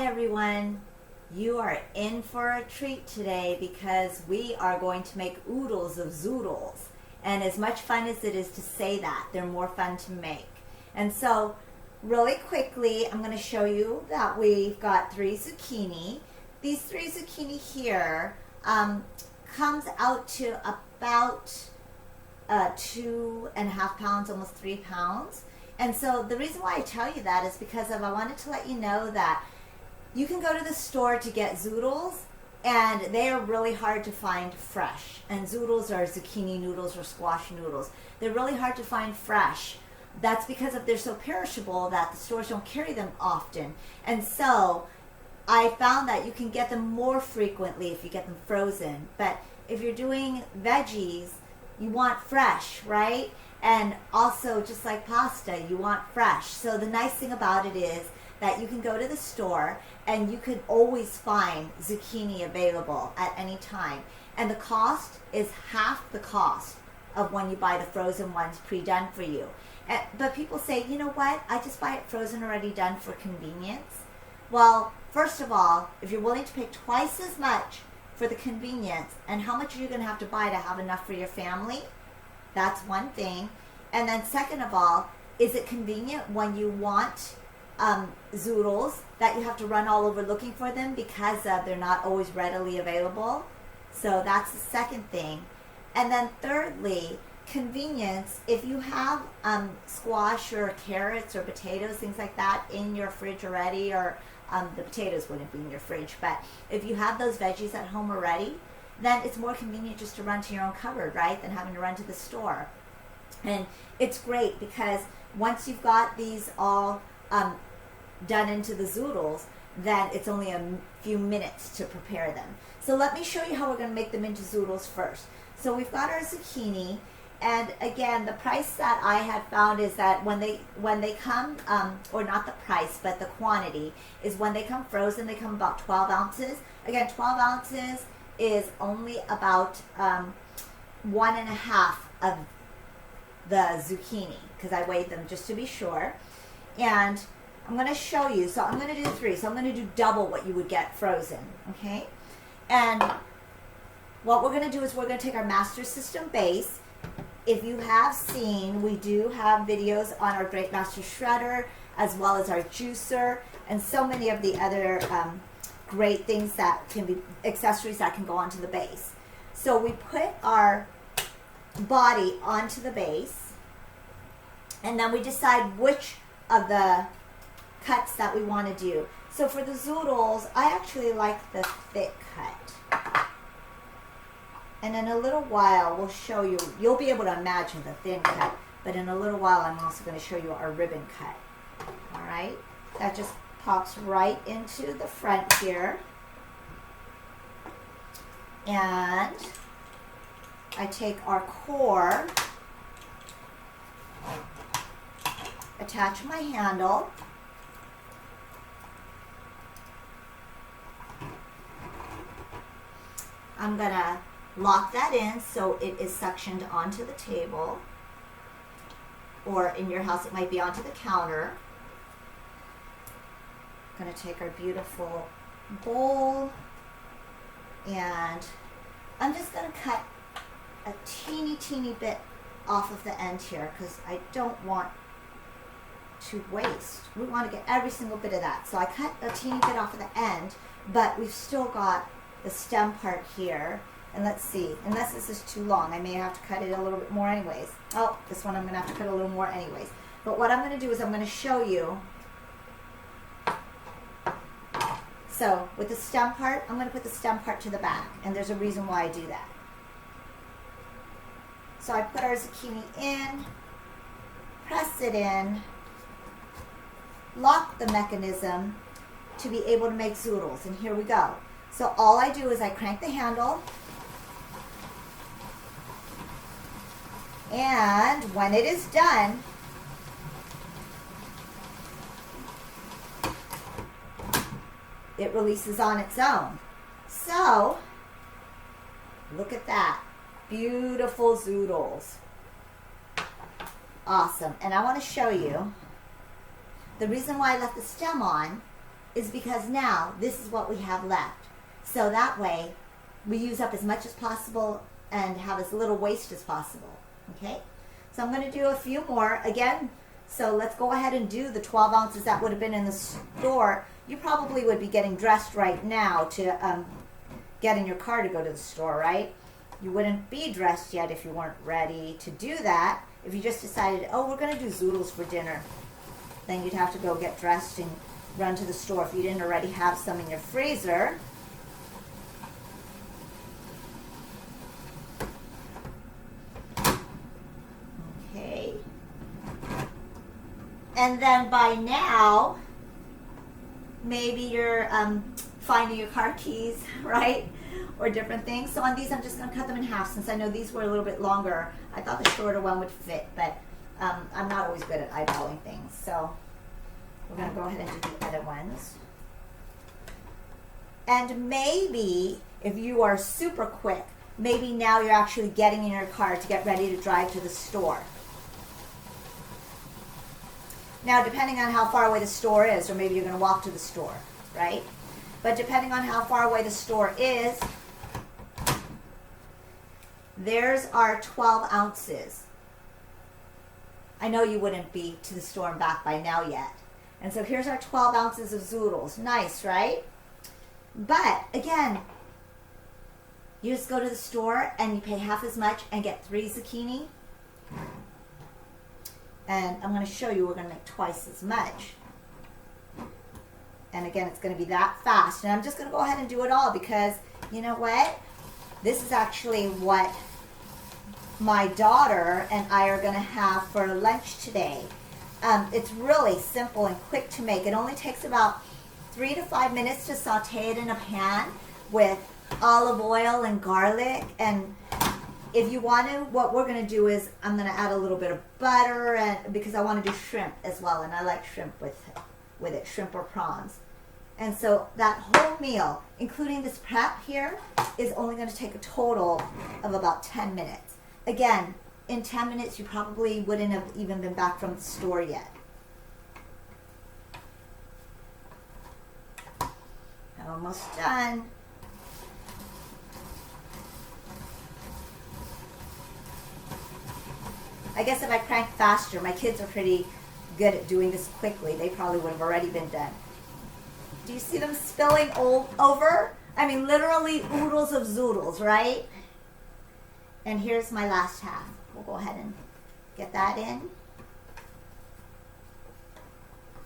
Hi everyone, you are in for a treat today because we are going to make oodles of zoodles. And as much fun as it is to say that, they're more fun to make. And so really quickly, I'm going to show you that we've got 3 zucchini. These 3 zucchini here comes out to about 2.5 pounds, almost 3 pounds. And so the reason why I tell you that is because I wanted to let you know that you can go to the store to get zoodles, and they are really hard to find fresh. And zoodles are zucchini noodles or squash noodles. They're really hard to find fresh. That's because they're so perishable that the stores don't carry them often. And so I found that you can get them more frequently if you get them frozen. But if you're doing veggies, you want fresh, right? And also, just like pasta, you want fresh. So the nice thing about it is that you can go to the store and you can always find zucchini available at any time. And the cost is half the cost of when you buy the frozen ones pre-done for you. But people say, you know what, I just buy it frozen already done for convenience. Well, first of all, if you're willing to pay twice as much for the convenience, and how much are you going to have to buy to have enough for your family? That's one thing. And then second of all, is it convenient when you want zoodles that you have to run all over looking for them because they're not always readily available? So that's the second thing. And then thirdly, convenience. If you have squash or carrots or potatoes, things like that in your fridge already, or the potatoes wouldn't be in your fridge, but if you have those veggies at home already, then it's more convenient just to run to your own cupboard, right, than having to run to the store. And it's great because once you've got these all done into the zoodles, then it's only a few minutes to prepare them. So let me show you how we're going to make them into zoodles first. So we've got our zucchini, and again, the price that I had found is that when they come, or not the price, but the quantity, is when they come frozen, they come about 12 ounces. Again, 12 ounces is only about 1.5 of the zucchini, because I weighed them just to be sure. And I'm going to show you, so I'm going to do 3, so I'm going to do double what you would get frozen, okay? And what we're going to do is we're going to take our Master System base. If you have seen, we do have videos on our Great Master Shredder, as well as our juicer, and so many of the other great things that can be accessories that can go onto the base. So we put our body onto the base, and then we decide which of the cuts that we want to do. So for the zoodles, I actually like the thick cut. And in a little while, we'll show you, you'll be able to imagine the thin cut, but in a little while, I'm also going to show you our ribbon cut. All right? That just pops right into the front here. And I take our core, attach my handle, I'm going to lock that in so it is suctioned onto the table, or in your house it might be onto the counter. I'm going to take our beautiful bowl, and I'm just going to cut a teeny bit off of the end here because I don't want to waste. We want to get every single bit of that. So I cut a teeny bit off of the end, but we've still got the stem part here. And let's see, unless this is too long, I may have to cut it a little bit more anyways. Oh, this one I'm going to have to cut a little more anyways. But what I'm going to do is I'm going to show you. So with the stem part, I'm going to put the stem part to the back, and there's a reason why I do that. So I put our zucchini in, press it in, lock the mechanism to be able to make zoodles, and here we go. So all I do is I crank the handle, and when it is done, it releases on its own. So, look at that. Beautiful zoodles. Awesome. And I want to show you the reason why I left the stem on is because now this is what we have left. So that way we use up as much as possible and have as little waste as possible. Okay? So I'm going to do a few more. Again, so let's go ahead and do the 12 ounces that would have been in the store. You probably would be getting dressed right now to get in your car to go to the store, right? You wouldn't be dressed yet if you weren't ready to do that. If you just decided, oh, we're going to do zoodles for dinner, then you'd have to go get dressed and run to the store if you didn't already have some in your freezer. Okay. And then by now, maybe you're finding your car keys, right? Or different things. So on these, I'm just going to cut them in half since I know these were a little bit longer. I thought the shorter one would fit, but I'm not always good at eyeballing things. So we're going to go ahead and do the other ones. And maybe if you are super quick, maybe now you're actually getting in your car to get ready to drive to the store. Now, depending on how far away the store is, or maybe you're going to walk to the store, right? But depending on how far away the store is, there's our 12 ounces. I know you wouldn't be to the store and back by now yet. And so here's our 12 ounces of zoodles. Nice, right? But again, you just go to the store and you pay half as much and get 3 zucchini. And I'm going to show you we're going to make twice as much. And again, it's going to be that fast. And I'm just going to go ahead and do it all because, you know what? This is actually what my daughter and I are going to have for lunch today. It's really simple and quick to make. It only takes about 3 to 5 minutes to saute it in a pan with olive oil and garlic. And if you want to, what we're going to do is I'm going to add a little bit of butter and because I want to do shrimp as well. And I like shrimp with it, shrimp or prawns. And so that whole meal, including this prep here, is only going to take a total of about 10 minutes. Again, in 10 minutes, you probably wouldn't have even been back from the store yet. Almost done. I guess if I crank faster, my kids are pretty good at doing this quickly. They probably would have already been done. Do you see them spilling over? I mean, literally oodles of zoodles, right? And here's my last half. We'll go ahead and get that in.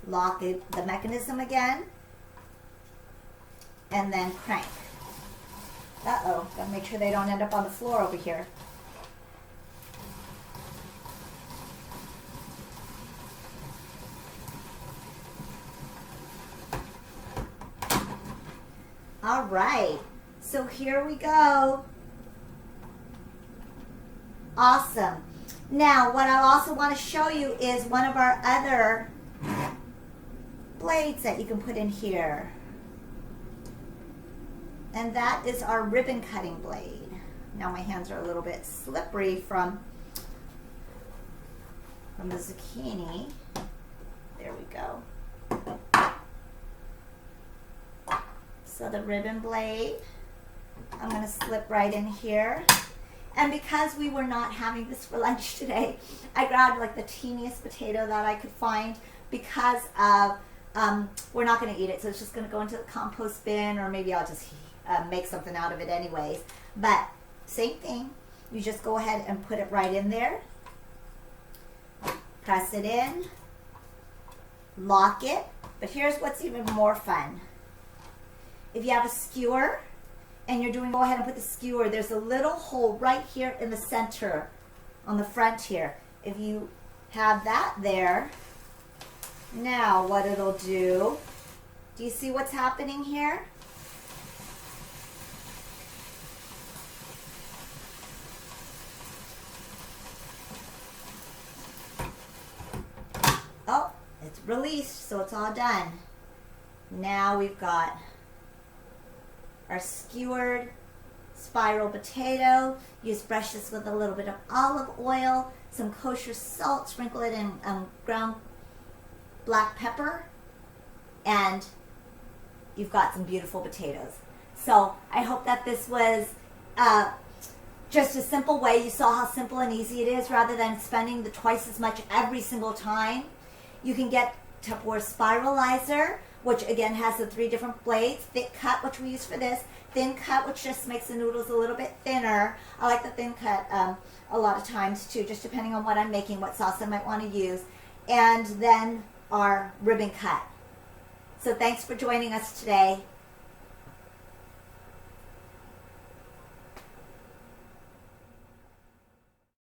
Lock the mechanism again. And then crank. Uh-oh, gotta make sure they don't end up on the floor over here. All right, so here we go. Awesome. Now, what I also want to show you is one of our other blades that you can put in here. And that is our ribbon cutting blade. Now my hands are a little bit slippery from the zucchini. There we go. So the ribbon blade, I'm going to slip right in here. And because we were not having this for lunch today, I grabbed like the teeniest potato that I could find because of, we're not going to eat it. So it's just going to go into the compost bin, or maybe I'll just make something out of it anyways. But same thing, you just go ahead and put it right in there. Press it in, lock it. But here's what's even more fun. If you have a skewer and you're doing, go ahead and put the skewer, there's a little hole right here in the center on the front here. If you have that there, now what it'll do you see what's happening here? Oh, it's released, so it's all done. Now we've got our skewered spiral potato. You just brush this with a little bit of olive oil, some kosher salt, sprinkle it in ground black pepper, and you've got some beautiful potatoes. So I hope that this was just a simple way. You saw how simple and easy it is rather than spending the twice as much every single time. You can get Tupperware Spiralizer, which again has the 3 different blades. Thick cut, which we use for this. Thin cut, which just makes the noodles a little bit thinner. I like the thin cut a lot of times too, just depending on what I'm making, what sauce I might want to use. And then our ribbon cut. So thanks for joining us today.